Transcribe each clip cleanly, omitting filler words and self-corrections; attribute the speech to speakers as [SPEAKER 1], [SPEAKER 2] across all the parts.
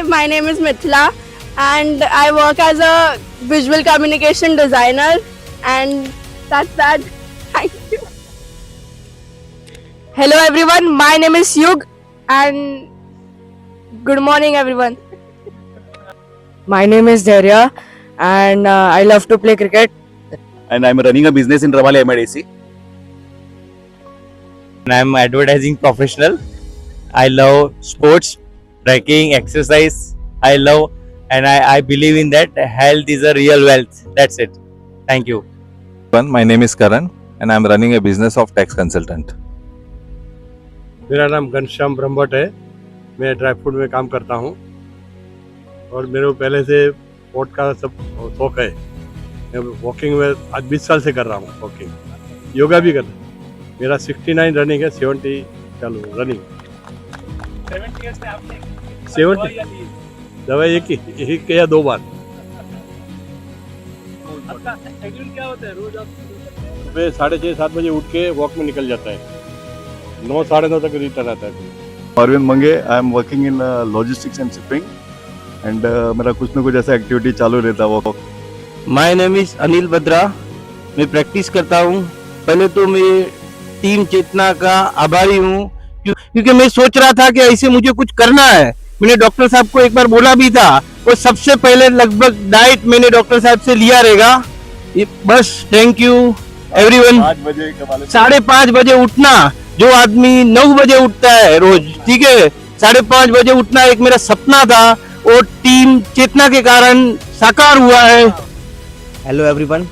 [SPEAKER 1] Hi, my name is Mithila and I work as a visual communication designer, and that's that. Thank you. Hello everyone, my name is Yug and good morning everyone.
[SPEAKER 2] My name is Dhairya and I love to play cricket.
[SPEAKER 3] And I'm running a business in Rawale MIDC.
[SPEAKER 4] And I'm advertising professional. I love sports, trekking, exercise. I love and I believe in that health is a real wealth. That's it. Thank you.
[SPEAKER 5] My name is Karan and I'm running a business of tax consultant.
[SPEAKER 6] मेरा नाम घनश्याम ब्रह्मभट्ट है। मैं dry fruit में काम करता हूँ और मेरे को पहले से स्पोर्ट का सब शौक है। मैं वॉकिंग में आज 20 साल से कर रहा हूँ वॉकिंग, योगा भी कर रहा हूँ। मेरा 69 रनिंग है, 70 चालू रनिंग। 70 दवाई एक या 2 बार।
[SPEAKER 7] आपका शेड्यूल क्या होता है रोज? आप
[SPEAKER 6] सुबह 6:30-7 बजे उठ के वॉक में निकल जाता है, 9 साढ़े 9 तक रिटर्न आता है।
[SPEAKER 3] Arvind Mange, I am working in logistics and shipping and मेरा कुछ ना कुछ ऐसा एक्टिविटी चालू रहता है वो।
[SPEAKER 4] My name is Anil Bhadra. मैं प्रैक्टिस करता हूँ। पहले तो मैं टीम चेतना का आभारी हूँ क्योंकि मैं सोच रहा था कि ऐसे मुझे कुछ करना है। मैंने डॉक्टर साहब को एक बार बोला भी था और सबसे पहले लगभग डाइट मैंने डॉक्टर साहब से लिया रहेगा। बस थैंक यू एवरीवन। 5:30 बजे उठना, जो आदमी 9 बजे उठता है रोज, ठीक है, 5:30 बजे उठना एक मेरा सपना था और टीम चेतना के कारण साकार हुआ है।
[SPEAKER 2] हेलो एवरीवन,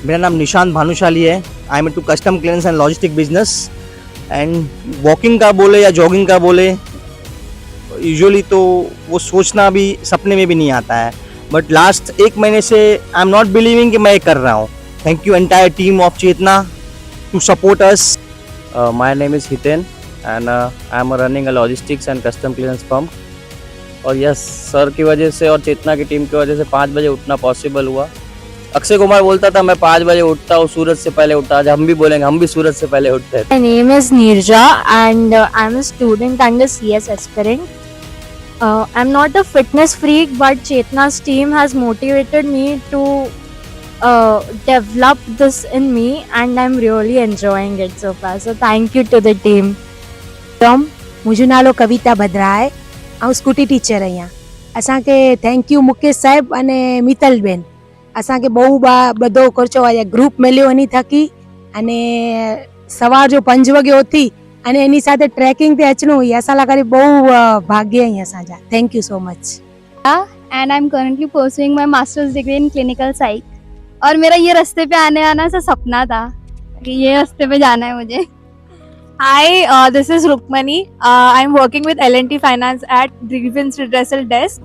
[SPEAKER 2] मेरा नाम निशांत भानुशाली है। I am into custom clearance and logistic business and walking का बोले या जॉगिंग का बोले, यूजुअली तो वो सोचना भी सपने में भी नहीं आता है, बट लास्ट 1 महीने से आई एम नॉट बिलीविंग कि मैं कर रहा हूँ। Thank you entire team of Chetna to support us.
[SPEAKER 8] My name is Hiten and I am running a logistics and custom clearance firm. और यस सर की वजह से और चेतना की टीम की वजह से 5 बजे उठना पॉसिबल हुआ। अक्षय कुमार बोलता था मैं 5 बजे उठता हूँ, सूरज से पहले उठता। आज हम भी बोलेंगे हम भी सूरज से पहले उठते हैं।
[SPEAKER 9] My name is Neerja and I'm a student and a CS aspirant. I'm not a fitness freak, but Chetna's team has motivated me to develop this in me and I'm really enjoying it so far. So thank you to the team.
[SPEAKER 10] मुंहिंजो नालो कविता बद्रा आहे, ऐं scooty teacher आहियां। असांखे thank you Mukesh Sahib अने Mittal Ben. असांखे બધો ખર્ચો આ ગ્રુપ મળ્યો એની થકી અને સવાર જો 5 વાગે ઉઠી અને એની સાથે ટ્રેકિંગ તે અચણું हुई। असां लाइ करे બહુ ભાગ્ય અહીં असांजा। Thank you so much.
[SPEAKER 9] And I'm currently pursuing my master's degree in clinical psych. और मेरा ये रास्ते पे आने आना से सपना था कि ये रास्ते पे जाना है मुझे।
[SPEAKER 1] Hi, this is Rukmani. I'm working with L&T Finance at Grievance Redressal Desk.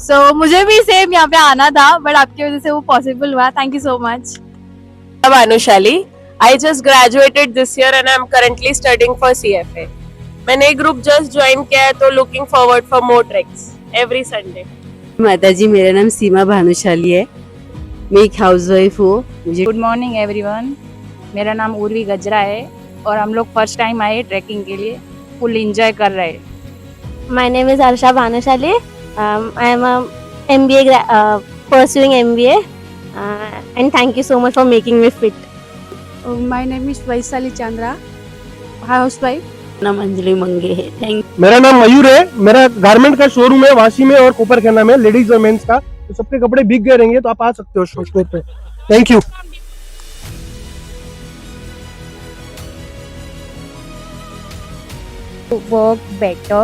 [SPEAKER 1] So मुझे भी सेम यहाँ पे आना था, बट आपकी वजह से वो पॉसिबल हुआ। Thank you so much.
[SPEAKER 11] Bhanushali, I just graduated this year and I'm currently studying for CFA. मैंने एक ग्रुप जस्ट ज्वाइन किया है, तो looking forward for more treks every Sunday.
[SPEAKER 12] माताजी, मेरा नाम सीमा भानुशाली है, मैं एक हाउसवाइफ हूँ।
[SPEAKER 13] गुड मॉर्निंग एवरीवन, मेरा नाम उर्वी गजरा है और हम लोग फर्स्ट टाइम आए ट्रैकिंग के लिए, फुल एंजॉय कर रहे हैं।
[SPEAKER 9] My name is Arsha Bhanushali. I am a MBA pursuing MBA and thank you so much for making me fit.
[SPEAKER 10] My name is Vaishali Chandra, housewife.
[SPEAKER 12] नाम अंजलि मंगे है। थैंक।
[SPEAKER 7] मेरा नाम मयूर है। मेरा गारमेंट का शोरूम है वाशी में और कोपरखेना में, लेडीज और मेंस का। तो सबके कपड़े भीग गए रहेंगे तो आप आ सकते हो शो पे। Thank you.
[SPEAKER 9] Work better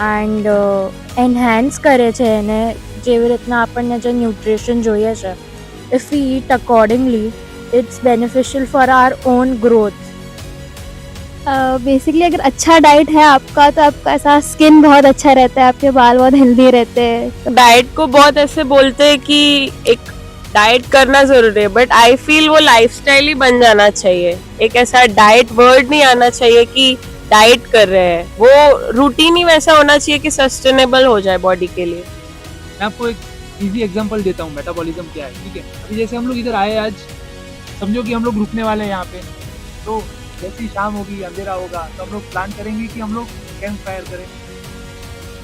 [SPEAKER 9] and enhance કરે છે એને, જેવી રીતના આપણને જે ન્યુટ્રિશન જોઈએ છે, if we eat accordingly it's beneficial for our own growth. Basically अगर अच्छा डाइट है आपका तो आपका ऐसा स्किन बहुत अच्छा रहता है, आपके बाल बहुत हेल्दी रहते हैं।
[SPEAKER 11] डाइट को बहुत ऐसे बोलते हैं कि एक डाइट करना जरूरी है, बट आई फील वो लाइफस्टाइल ही बन जाना चाहिए। एक ऐसा डाइट वर्ड नहीं आना चाहिए कि डाइट कर रहे हैं, वो रूटीन ही वैसा होना चाहिए कि सस्टेनेबल हो जाए बॉडी के लिए।
[SPEAKER 7] मैं आपको एक इजी एग्जांपल देता हूँ मेटाबॉलिज्म क्या है, ठीक है। अभी जैसे हम लोग इधर आए, आज समझो कि हम लोग रुकने वाले हैं यहाँ पे, तो जैसे ही शाम होगी, अंधेरा होगा, तो हम लोग प्लान करेंगे कि हम लोग कैंप फायर करें।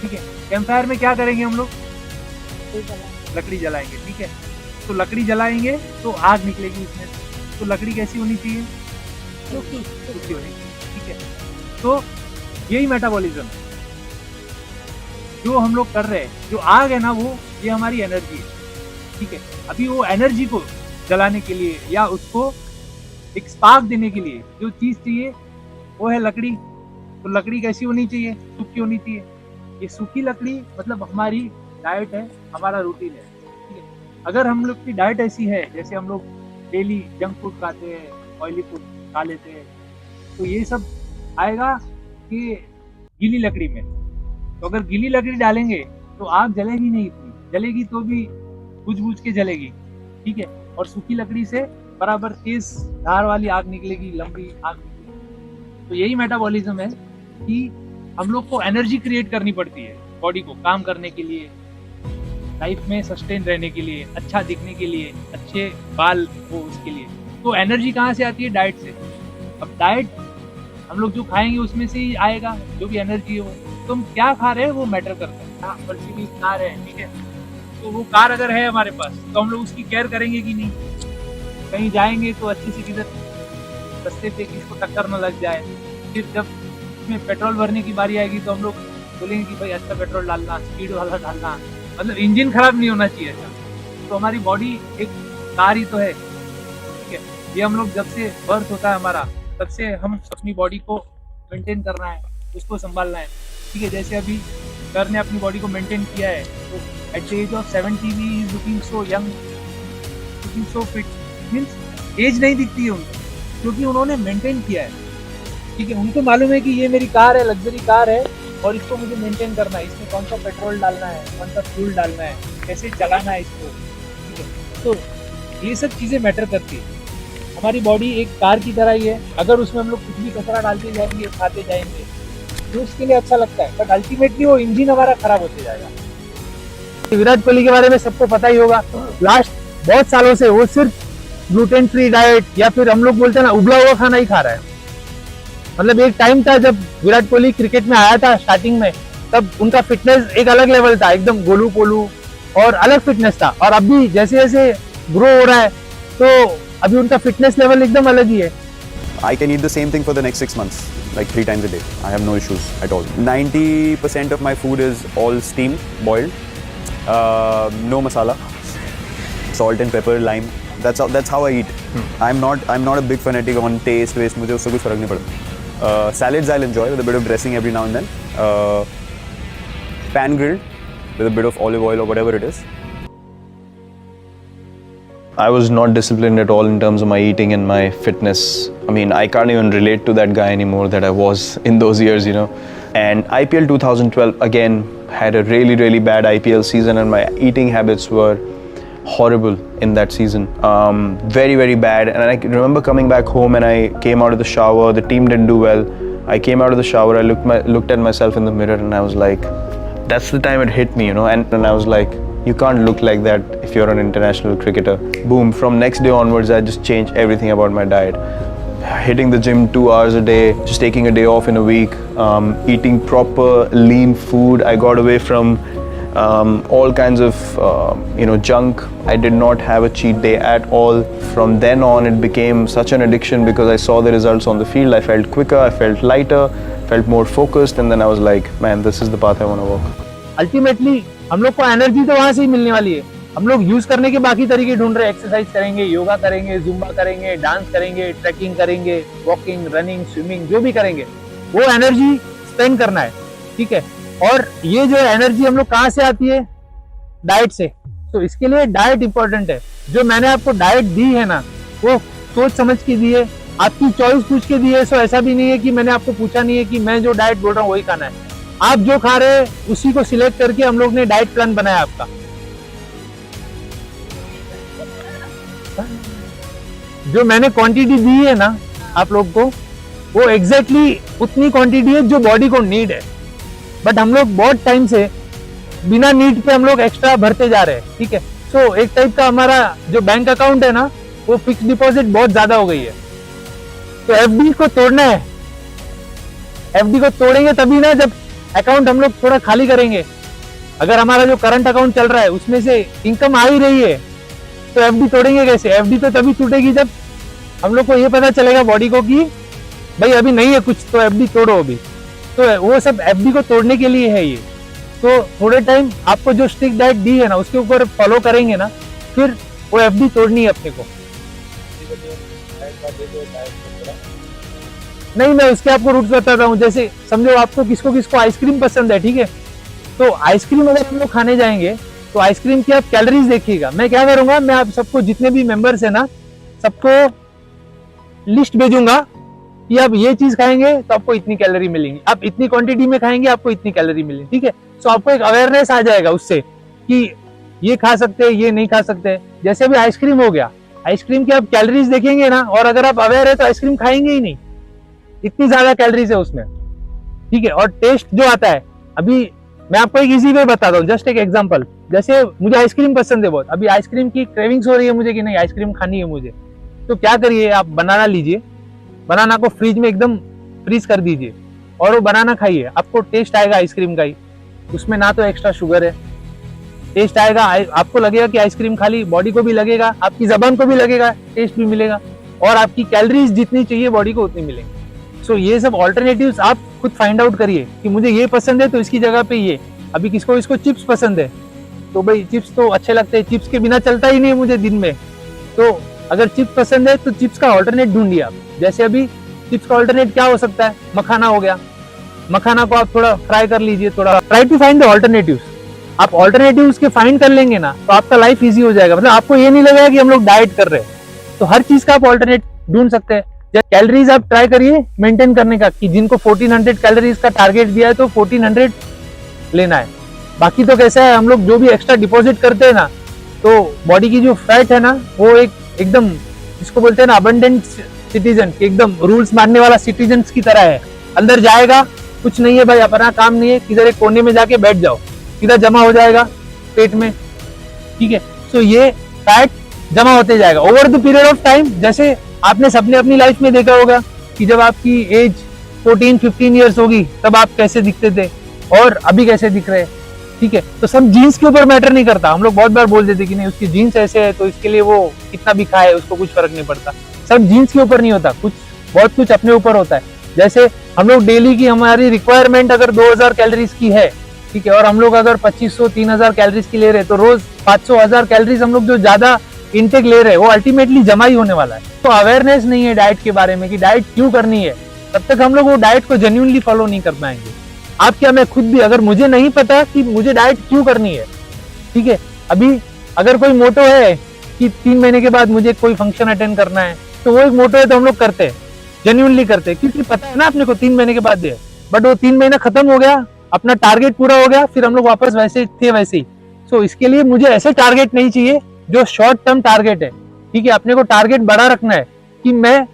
[SPEAKER 7] ठीक है। कैंप फायर में क्या करेंगे हम लोग? लकड़ी जलाएंगे, ठीक है। तो लकड़ी जलाएंगे तो आग निकलेगी उसमें से। तो लकड़ी कैसी होनी चाहिए? सूखी होनी चाहिए, ठीक है। तो यही मेटाबॉलिज्म है जो हम लोग कर रहे हैं। जो आग है ना, वो ये हमारी एनर्जी है, ठीक है। अभी वो एनर्जी को जलाने के लिए या उसको एक स्पार्क देने के लिए जो चीज चाहिए वो है लकड़ी। तो लकड़ी कैसी होनी चाहिए? सूखी होनी चाहिए। ये सूखी लकड़ी मतलब हमारी डाइट है, हमारा रूटीन है, ठीक है। अगर हम लोग की डाइट ऐसी है जैसे हम लोग डेली जंक फूड खाते हैं, ऑयली फूड खा लेते हैं, तो ये सब आएगा कि गीली लकड़ी में। तो अगर गीली लकड़ी डालेंगे तो आग जलेगी नहीं, इतनी जलेगी तो भी बुझ के जलेगी, ठीक है। और सूखी लकड़ी से बराबर तेज धार वाली आग निकलेगी, लंबी आग निकलेगी। तो यही मेटाबॉलिज्म है कि हम लोग को एनर्जी क्रिएट करनी पड़ती है बॉडी को काम करने के लिए, लाइफ में सस्टेन रहने के लिए, अच्छा दिखने के लिए, अच्छे बाल हो उसके लिए। तो एनर्जी कहाँ से आती है? डाइट से। अब डाइट हम लोग जो खाएंगे उसमें से ही आएगा जो भी एनर्जी हो। तो हम क्या खा रहे हैं वो मैटर करता है। हाँ, मर्सिडीज कार है, ठीक है। तो वो कार अगर है हमारे पास तो हम लोग उसकी केयर करेंगे कि नहीं? कहीं जाएंगे तो अच्छे से किधर रास्ते पे किसको टक्कर न लग जाए। फिर जब उसमें पेट्रोल भरने की बारी आएगी तो हम लोग बोलेंगे कि भाई अच्छा पेट्रोल डालना, स्पीड वाला डालना, मतलब इंजन खराब नहीं होना चाहिए ऐसा। तो हमारी बॉडी एक कार ही तो है, ठीक है। ये हम लोग जब से बर्थ होता है हमारा, तब से हम अपनी बॉडी को मेंटेन करना है, उसको संभालना है, ठीक है। जैसे अभी सर ने अपनी बॉडी को मेंटेन किया है, तो at the age of 70 he is looking so young, looking so fit. Means age नहीं दिखती है उनको, क्योंकि उन्होंने मेंटेन किया है, ठीक है। उनको मालूम है कि ये मेरी कार है, लग्जरी कार है, और इसको मुझे मेंटेन करना है, इसमें कौन सा पेट्रोल डालना है, कौन सा फ्यूल डालना है, कैसे चलाना है इसको, ठीक है। तो ये सब चीज़ें मैटर करती है। हमारी बॉडी एक कार की तरह ही है, अगर उसमें हम लोग कुछ भी कचरा डालते जाएंगे, खाते जाएंगे, तो उसके लिए अच्छा लगता है, बट अल्टीमेटली वो इंजन हमारा खराब होते जाएगा। विराट कोहली के बारे में सबको पता ही होगा। लास्ट बहुत सालों से वो सिर्फ ग्लूटेन फ्री डाइट या फिर हम लोग बोलते हैं ना उबला हुआ खाना ही खा रहा है। मतलब एक टाइम था जब विराट कोहली क्रिकेट में आया था स्टार्टिंग में, तब उनका फिटनेस एक अलग लेवल था, एकदम गोलू पोलू और अलग फिटनेस था। और अभी जैसे जैसे ग्रो हो रहा है तो अभी उनका फिटनेस लेवल एकदम अलग ही है।
[SPEAKER 14] I can eat the same thing for the next 6 months, like 3 times a day. I have no issues at all. 90% of my food is all steamed, boiled, no masala, salt and pepper, lime. That's how I eat. I'm not a big fanatic on taste, waste. मुझे उससे कुछ फर्क नहीं पड़ता. Salads I'll enjoy with a bit of dressing every now and then. Pan grilled with a bit of olive oil or whatever it is.
[SPEAKER 15] I was not disciplined at all in terms of my eating and my fitness. I mean, I can't even relate to that guy anymore that I was in those years, you know. And IPL 2012 again had a really, really bad IPL season, and my eating habits were horrible in that season. Very, very bad. And I remember coming back home and I came out of the shower. The team didn't do well. I came out of the shower. I looked at myself in the mirror and I was like, that's the time it hit me, you know. And I was like, you can't look like that if you're an international cricketer. Boom, from next day onwards, I just changed everything about my diet. Hitting the gym 2 hours a day, just taking a day off in a week, eating proper lean food. I got away from all kinds of junk. I did not have a cheat day at all. From then on, it became such an addiction because I saw the results on the field. I felt quicker, I felt lighter, felt more focused, and then I was like, man, this is the path I want to walk.
[SPEAKER 7] Ultimately हम लोग को energy तो वहां से ही मिलने वाली है। हम लोग यूज करने के बाकी तरीके ढूंढ रहे हैं, एक्सरसाइज करेंगे, योगा करेंगे, जुम्बा करेंगे, डांस करेंगे, ट्रैकिंग करेंगे, वॉकिंग, रनिंग, स्विमिंग, जो भी करेंगे वो एनर्जी स्पेंड करना है, ठीक है। और ये जो एनर्जी हम लोग कहाँ से आती है? डाइट से। तो इसके लिए डाइट इंपॉर्टेंट है। जो मैंने आपको डाइट दी है ना, वो सोच समझ के दी है, आपकी चॉइस पूछ के दी है। सो ऐसा भी नहीं है कि मैंने आपको पूछा नहीं है कि मैं जो डाइट बोल रहा हूँ वही खाना है। आप जो खा रहे हैं उसी को सिलेक्ट करके हम लोग ने डाइट प्लान बनाया आपका। जो मैंने क्वांटिटी दी है ना आप लोग को, वो एग्जैक्टली उतनी क्वांटिटी है जो बॉडी को नीड है। बट हम लोग बहुत टाइम से बिना नीड पे हम लोग एक्स्ट्रा भरते जा रहे हैं, ठीक है। सो एक टाइप का हमारा जो बैंक अकाउंट है ना, वो फिक्स डिपॉजिट बहुत ज्यादा हो गई है। तो एफडी को तोड़ना है। एफडी को तोड़ेंगे तभी ना जब अकाउंट हम लोग थोड़ा खाली करेंगे, अगर हमारा जो करंट अकाउंट चल रहा है उसमें से इनकम आ ही रही है तो एफडी तोड़ेंगे कैसे? एफडी तो तभी टूटेगी जब हम लोग को ये पता चलेगा बॉडी को कि भाई अभी नहीं है कुछ, तो एफडी तोड़ो अभी। तो वो सब एफडी को तोड़ने के लिए है ये। तो थोड़े टाइम आपको जो स्ट्रिक्ट डाइट दी है ना उसके ऊपर फॉलो करेंगे ना, फिर वो एफडी तोड़नी है अपने को। नहीं, मैं उसके आपको रूट्स बताता हूँ। जैसे समझो आपको किसको किसको आइसक्रीम पसंद है, ठीक है, तो आइसक्रीम अगर हम लोग खाने जाएंगे तो आइसक्रीम की आप कैलोरीज देखिएगा। मैं क्या करूंगा, मैं आप सबको जितने भी मेंबर्स है ना सबको लिस्ट भेजूंगा कि आप ये चीज खाएंगे तो आपको इतनी कैलोरी मिलेंगी, आप इतनी क्वांटिटी में खाएंगे आपको इतनी कैलोरी मिलेगी, ठीक है। तो आपको एक अवेयरनेस आ जाएगा उससे कि ये खा सकते हैं, ये नहीं खा सकते। जैसे अभी आइसक्रीम हो गया, आइसक्रीम की आप कैलोरीज देखेंगे ना, और अगर आप अवेयर है तो आइसक्रीम खाएंगे ही नहीं, इतनी ज्यादा कैलोरीज है उसमें, ठीक है। और टेस्ट जो आता है, अभी मैं आपको एक इजी वे बताता हूँ, जस्ट एक एग्जांपल। जैसे मुझे आइसक्रीम पसंद है बहुत, अभी आइसक्रीम की क्रेविंग्स हो रही है मुझे कि नहीं आइसक्रीम खानी है मुझे, तो क्या करिए, आप बनाना लीजिए, बनाना को फ्रिज में एकदम फ्रीज कर दीजिए और वो बनाना खाइए, आपको टेस्ट आएगा आइसक्रीम का ही, उसमें ना तो एक्स्ट्रा शुगर है, टेस्ट आएगा, आपको लगेगा कि आइसक्रीम खा ली, बॉडी को भी लगेगा, आपकी जबान को भी लगेगा, टेस्ट भी मिलेगा, और आपकी कैलोरीज जितनी चाहिए बॉडी को उतनी मिलेंगी। सो ये सब ऑल्टरनेटिव्स आप खुद फाइंड आउट करिए कि मुझे ये पसंद है तो इसकी जगह पे ये। अभी किसको इसको चिप्स पसंद है तो भाई चिप्स तो अच्छे लगते हैं, चिप्स के बिना चलता ही नहीं मुझे दिन में, तो अगर चिप्स पसंद है तो चिप्स का ऑल्टरनेट ढूंढिए आप। जैसे अभी चिप्स का ऑल्टरनेट क्या हो सकता है, मखाना हो गया, मखाना को आप थोड़ा फ्राई कर लीजिए, थोड़ा try to find the alternatives. आप ऑल्टरनेटिव्स के फाइंड कर लेंगे ना तो आपका लाइफ इजी हो जाएगा, मतलब आपको ये नहीं लगेगा कि हम लोग डाइट कर रहे हैं, तो हर चीज का आप ऑल्टरनेट ढूंढ सकते हैं। कैलोरीज आप ट्राई करिए मेंटेन करने का, कि जिनको 1400 कैलोरीज का टारगेट दिया है तो 1400 लेना है। बाकी तो कैसा है, हम लोग जो भी एक्स्ट्रा डिपॉजिट करते हैं ना, तो बॉडी की जो फैट है ना वो एकदम इसको बोलते हैं ना अबंडेंट सिटीजन, एकदम रूल्स मानने वाला सिटीजन की तरह है, अंदर जाएगा, कुछ नहीं है भाई, अपना काम नहीं है, किधर एक कोने में जाके बैठ जाओ, सीधा जमा हो जाएगा पेट में, ठीक है। सो ये फैट जमा होते जाएगा over the period of time. जैसे आपने सबने अपनी लाइफ में देखा होगा कि जब आपकी एज 14-15 ईयर्स होगी तब आप कैसे दिखते थे और अभी कैसे दिख रहे हैं, ठीक है। तो सब जीन्स के ऊपर मैटर नहीं करता, हम लोग बहुत बार बोल देते कि नहीं उसकी जीन्स ऐसे है तो इसके लिए वो कितना भी खाए उसको कुछ फर्क नहीं पड़ता। सब जीन्स के ऊपर नहीं होता, कुछ बहुत कुछ अपने ऊपर होता है। जैसे हम लोग डेली की हमारी रिक्वायरमेंट अगर 2000 कैलोरीज की है, ठीक है, और हम लोग अगर 2500-3000 कैलोरीज की ले रहे हैं तो रोज 500-1000 कैलोरीज हम लोग जो ज्यादा इनटेक ले रहे हैं वो अल्टीमेटली जमा ही होने वाला है। तो अवेयरनेस नहीं है डाइट के बारे में कि डाइट क्यों करनी है, तब तक हम लोग वो डाइट को जेन्युइनली फॉलो नहीं कर पाएंगे। आप क्या, मैं खुद भी, अगर मुझे नहीं पता कि मुझे डाइट क्यों करनी है, ठीक है, अभी अगर कोई मोटो है कि 3 महीने के बाद मुझे कोई फंक्शन अटेंड करना है तो वो एक मोटो है तो हम लोग करते हैं, जेन्युइनली करते हैं, क्योंकि पता है ना अपने को 3 महीने के बाद है, बट वो 3 महीना खत्म हो गया, अपना टारगेट पूरा हो गया, फिर हम लोग वापस वैसे थे वैसे ही। सो इसके लिए मुझे ऐसे टारगेट नहीं चाहिए जो शॉर्ट टर्म टारगेट है, ठीक है। अपने को टारगेट बड़ा रखना है कि मैं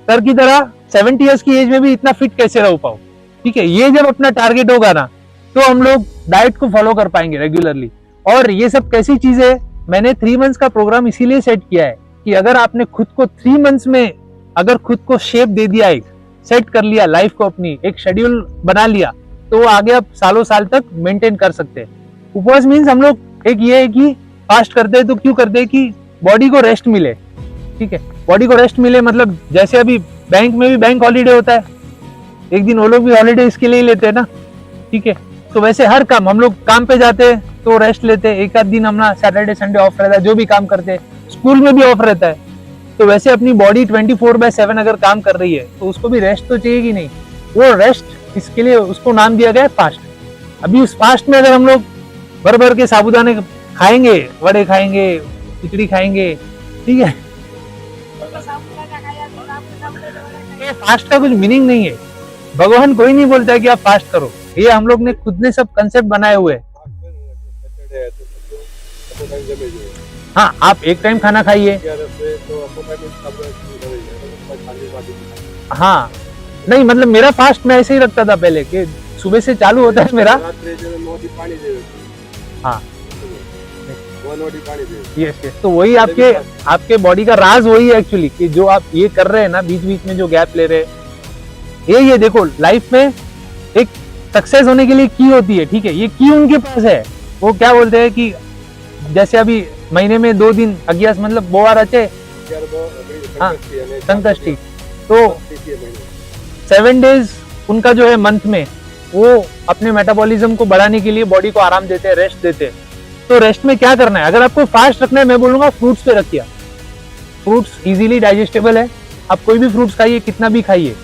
[SPEAKER 7] सर की तरह 70 ईयर्स की एज में भी इतना फिट कैसे रह पाऊं, ठीक है। ये जब अपना टारगेट होगा ना तो हम लोग डाइट को फॉलो कर पाएंगे रेगुलरली। और ये सब कैसी चीजें, मैंने 3 मंथ्स का प्रोग्राम इसीलिए सेट किया है कि अगर आपने खुद को 3 मंथ्स में अगर खुद को शेप दे दिया, एक सेट कर लिया लाइफ को, अपनी एक शेड्यूल बना लिया, तो आगे आप सालों साल तक मेंटेन कर सकते हैं। उपवास मीन्स हम लोग एक ये है कि फास्ट करते हैं तो क्यों करते हैं कि बॉडी को रेस्ट मिले, ठीक है, बॉडी को रेस्ट मिले। मतलब जैसे अभी बैंक में भी बैंक हॉलीडे होता है, एक दिन वो लोग भी हॉलीडे इसके लिए ही लेते हैं ना, ठीक है। तो वैसे हर काम, हम लोग काम पे जाते हैं तो रेस्ट लेते हैं, एक आध दिन अपना सैटरडे संडे ऑफ रहता है, जो भी काम करते हैं, स्कूल में भी ऑफ रहता है, तो वैसे अपनी बॉडी 24/7 अगर काम कर रही है तो उसको भी रेस्ट तो चाहिए कि नहीं। वो रेस्ट, इसके लिए उसको नाम दिया गया है फास्ट। अभी उस फास्ट में अगर हम लोग भर भर के साबूदाने खाएंगे, वड़े खाएंगे, खिचड़ी खाएंगे, ठीक है, ये फास्ट का कुछ मीनिंग नहीं है। भगवान कोई नहीं बोलता है कि आप फास्ट करो, ये हम लोग ने खुद ने सब कंसेप्ट बनाए हुए हैं। हाँ, आप एक टाइम खाना खाइए, हाँ, नहीं मतलब मेरा फास्ट मैं ऐसे ही रखता था पहले कि सुबह से चालू होता है मेरा, हाँ, यस यस। तो वही आपके बॉडी का राज वही है एक्चुअली, कि जो आप ये कर रहे हैं ना, बीच बीच में जो गैप ले रहे हैं, ये देखो लाइफ में एक सक्सेस होने के लिए की होती है, ठीक है, ये की उनके पास है। वो क्या बोलते हैं कि जैसे अभी महीने में 2 दिन अज्ञास मतलब बोवार अच्छे, हाँ संकष्टी, तो 7 डेज उनका जो है मंथ में वो अपने मेटाबॉलिज्म को बढ़ाने के लिए बॉडी को आराम देते हैं, रेस्ट देते हैं। तो रेस्ट में क्या करना है, अगर आपको फास्ट रखना है मैं बोलूंगा फ्रूट्स पे रखिए। फ्रूट्स इजीली डाइजेस्टेबल है, आप कोई भी फ्रूट्स खाइए, कितना भी खाइए,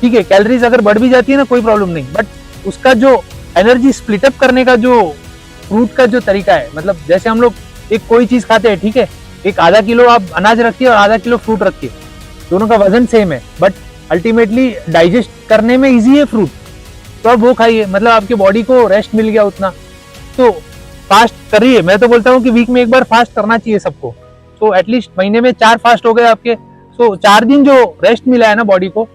[SPEAKER 7] ठीक है। कैलोरीज अगर बढ़ भी जाती है ना कोई प्रॉब्लम नहीं, बट उसका जो एनर्जी स्प्लिट अप करने का जो फ्रूट का जो तरीका है, मतलब जैसे हम लोग एक कोई चीज खाते हैं, ठीक है, एक आधा किलो आप अनाज रखिए और आधा किलो फ्रूट रखिए, दोनों का वजन सेम है, बट अल्टीमेटली डाइजेस्ट करने में इजी है फ्रूट, तो आप वो खाइए, मतलब आपकी बॉडी को रेस्ट मिल गया उतना। तो फास्ट करिए, मैं तो बोलता हूँ कि वीक में एक बार फास्ट करना चाहिए सबको। तो एटलीस्ट महीने में 4 फास्ट हो गए आपके, तो 4 दिन जो रेस्ट मिला है ना बॉडी को,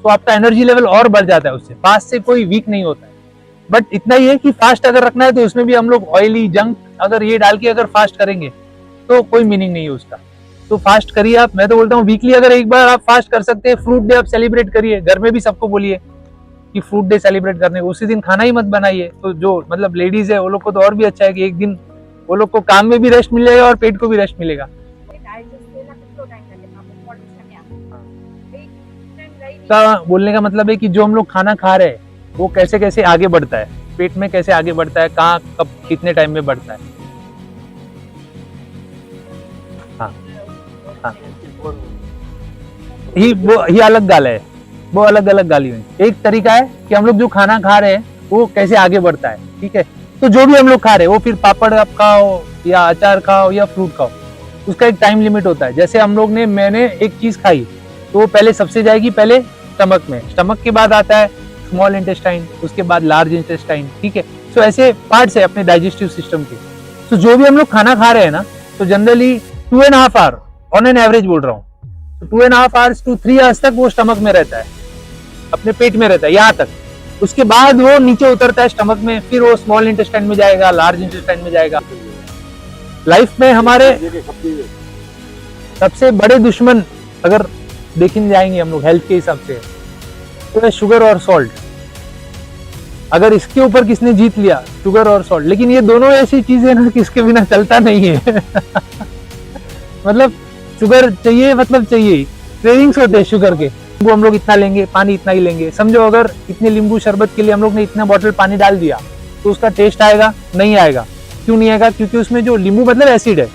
[SPEAKER 7] तो आपका एनर्जी लेवल और बढ़ जाता है उससे। फास्ट से कोई वीक नहीं होता है, बट इतना ही है कि फास्ट अगर रखना है तो उसमें भी हम लोग ऑयली जंक अगर ये डाल के अगर फास्ट करेंगे तो कोई मीनिंग नहीं है उसका। तो फास्ट करिए आप, मैं तो बोलता हूँ वीकली अगर एक बार आप फास्ट कर सकते हैं। फ्रूट डे आप सेलिब्रेट करिए, घर में भी सबको बोलिए कि फ्रूट डे सेलिब्रेट करने, उसी दिन खाना ही मत बनाइए। तो जो मतलब लेडीज है वो लोग को तो और भी अच्छा है कि एक दिन वो लोग को काम में भी रेस्ट मिल जाएगा और पेट को भी रेस्ट मिलेगा। का बोलने का मतलब है कि जो हम लोग खाना खा रहे हैं वो कैसे कैसे आगे बढ़ता है, पेट में कैसे आगे बढ़ता है, कहाँ कब कितने टाइम में बढ़ता है। हाँ हाँ, ये अलग गाल है, वो अलग अलग गाली हुई। एक तरीका है कि हम लोग जो खाना खा रहे हैं वो कैसे आगे बढ़ता है, ठीक है। तो जो भी हम लोग खा रहे हैं वो फिर पापड़ आप खाओ या अचार खाओ या फ्रूट खाओ, उसका एक टाइम लिमिट होता है। जैसे हम लोग ने, मैंने एक चीज खाई तो वो पहले सबसे जाएगी पहले स्टमक में, स्टमक के बाद आता है स्मॉल इंटेस्टाइन, उसके बाद लार्ज इंटेस्टाइन, ठीक है। तो ऐसे पार्ट्स है अपने डाइजेस्टिव सिस्टम के। तो जो भी हम लोग खाना खा रहे हैं ना, तो generally 2.5 hour on an average बोल रहा हूँ, तो 2.5 आवर्स to 3 आवर्स तक वो स्टमक में रहता है, अपने पेट में रहता है यहाँ तक। उसके बाद वो नीचे उतरता है स्टमक में, फिर वो स्मॉल इंटेस्टाइन में जाएगा, लार्ज इंटेस्टाइन में जाएगा। लाइफ में हमारे सबसे बड़े दुश्मन अगर देखने जाएंगे हम लोग हेल्थ के हिसाब से, तो है शुगर और सॉल्ट। अगर इसके ऊपर किसने जीत लिया, शुगर और सॉल्ट, लेकिन ये दोनों ऐसी चीजें हैं ना कि इसके बिना चलता नहीं है। मतलब शुगर चाहिए, मतलब चाहिए, क्रेविंग्स होते हैं शुगर के। नींबू हम लोग इतना लेंगे, पानी इतना ही लेंगे, समझो अगर इतने नींबू शरबत के लिए हम लोग ने इतना बॉटल पानी डाल दिया तो उसका टेस्ट आएगा? नहीं आएगा। क्यों नहीं आएगा? क्योंकि उसमें जो नींबू मतलब एसिड है,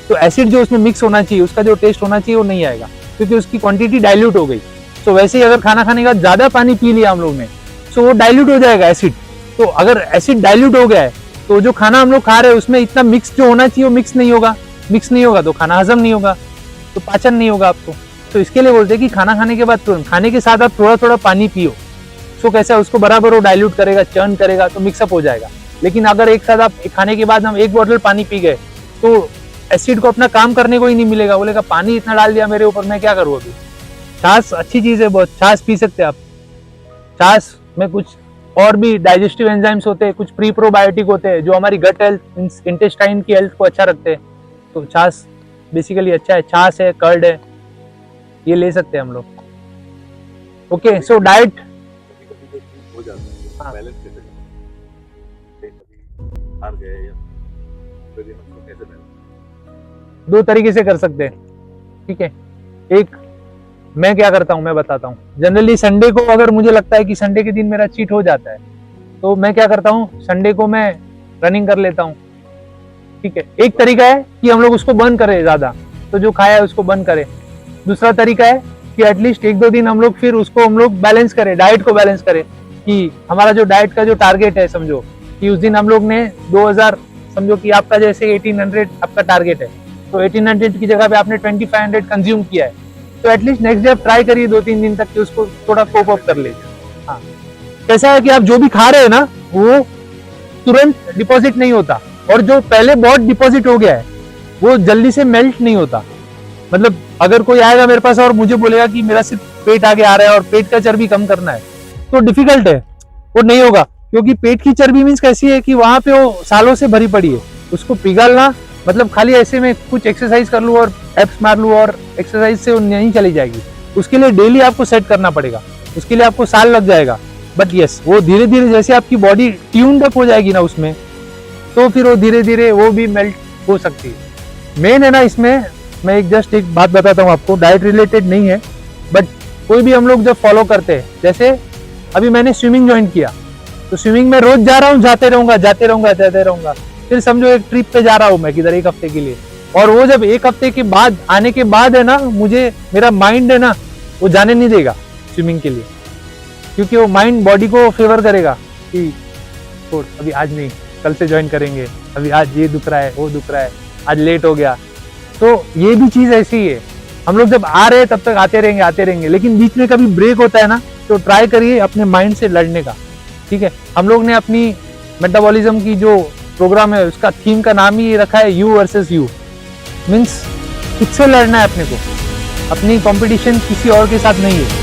[SPEAKER 7] तो एसिड जो उसमें मिक्स होना चाहिए, उसका जो टेस्ट होना चाहिए वो नहीं आएगा, क्योंकि उसकी क्वांटिटी डाइल्यूट हो गई। तो वैसे ही अगर खाना खाने का ज्यादा पानी पी लिया हम लोग ने, तो वो डाइल्यूट हो जाएगा एसिड। तो अगर एसिड डाइल्यूट हो गया है तो जो खाना हम लोग खा रहे हैं उसमें इतना मिक्स जो होना चाहिए वो मिक्स नहीं होगा। मिक्स नहीं होगा तो खाना हजम नहीं होगा, तो पाचन नहीं होगा आपको। तो इसके लिए बोलते हैं कि खाना खाने के बाद तुरंत खाने के साथ आप थोड़ा थोड़ा पानी पियो। तो कैसा उसको बराबर वो डाइल्यूट करेगा, चर्न करेगा, तो मिक्सअप हो जाएगा। लेकिन अगर एक साथ आप खाने के बाद हम 1 बॉटल पानी पी गए तो एसिड को अपना काम करने को ही नहीं मिलेगा। बोलेगा पानी इतना डाल दिया मेरे ऊपर, मैं क्या करूँ अभी। छाछ अच्छी चीज है बहुत, छाछ पी सकते हैं आप। छाछ में कुछ और भी डाइजेस्टिव एंजाइम्स होते हैं, कुछ प्री प्रोबायोटिक होते हैं जो हमारी गट हेल्थ, इंटेस्टाइन की हेल्थ को अच्छा रखते हैं। तो छाछ बेसिकली अच्छा है, छाछ है, कर्ड है, ये ले सकते हैं हम लोग। ओके, सो डाइट दो तरीके से कर सकते हैं, ठीक है। एक मैं क्या करता हूं मैं बताता हूं। जनरली संडे को अगर मुझे लगता है कि संडे के दिन मेरा चीट हो जाता है तो मैं क्या करता हूं, संडे को मैं रनिंग कर लेता हूं, ठीक है। एक तरीका है कि हम लोग उसको बंद करें ज्यादा, तो जो खाया है उसको बंद करें। दूसरा तरीका है कि एटलीस्ट 1-2 दिन हम लोग फिर उसको हम लोग बैलेंस करें, डाइट को बैलेंस करें। कि हमारा जो डाइट का जो टारगेट है, समझो कि उस दिन हम लोग ने 2000, समझो कि आपका जैसे 1800 आपका टारगेट है, तो 1800 की जगह पे आपने 2500 कंज्यूम किया है, तो एटलीस्ट नेक्स्ट डे आप ट्राई करिए 2-3 दिन तक कि उसको थोड़ा कोप अप कर लीजिए। हाँ, कैसा है कि आप जो भी खा रहे हैं ना वो तुरंत डिपॉजिट नहीं होता, और जो पहले बहुत डिपॉजिट हो गया है वो जल्दी से मेल्ट नहीं होता। मतलब अगर कोई आएगा मेरे पास और मुझे बोलेगा कि मेरा सिर्फ पेट आगे आ रहा है और पेट का चर्बी कम करना है, तो डिफिकल्ट है, वो नहीं होगा। क्योंकि पेट की चर्बी मीन्स कैसी है कि वहां पे वो सालों से भरी पड़ी है, उसको पिघलना मतलब खाली ऐसे में कुछ एक्सरसाइज कर लूँ और एप्स मार लूँ और एक्सरसाइज से नहीं चली जाएगी। उसके लिए डेली आपको सेट करना पड़ेगा, उसके लिए आपको साल लग जाएगा। बट यस वो धीरे धीरे जैसे आपकी बॉडी ट्यून्ड अप हो जाएगी ना उसमें, तो फिर वो धीरे धीरे वो भी मेल्ट हो सकती है। मेन है ना इसमें, मैं एक बात बताता हूँ आपको, डाइट रिलेटेड नहीं है, बट कोई भी हम लोग जब फॉलो करते हैं, जैसे अभी मैंने स्विमिंग ज्वाइन किया, तो स्विमिंग में रोज जा रहा हूँ, जाते रहूंगा, फिर समझो एक ट्रिप पे जा रहा हूँ मैं किधर 1 हफ्ते के लिए, और वो जब 1 हफ्ते के बाद आने के बाद है ना, मुझे मेरा माइंड है ना वो जाने नहीं देगा स्विमिंग के लिए, क्योंकि वो माइंड बॉडी को फेवर करेगा कि छोड़ अभी आज नहीं, कल से ज्वाइन करेंगे, अभी आज ये दुख रहा है, वो दुख रहा है, आज लेट हो गया। तो ये भी चीज ऐसी ही है, हम लोग जब आ रहे हैं तब तक आते रहेंगे, लेकिन बीच में कभी ब्रेक होता है ना, तो ट्राई करिए अपने माइंड से लड़ने का, ठीक है। हम लोग ने अपनी मेटाबॉलिज्म की जो प्रोग्राम है उसका थीम का नाम ही रखा है यू वर्सेस यू, मीन्स खुद से लड़ना है अपने को, अपनी कंपटीशन किसी और के साथ नहीं है।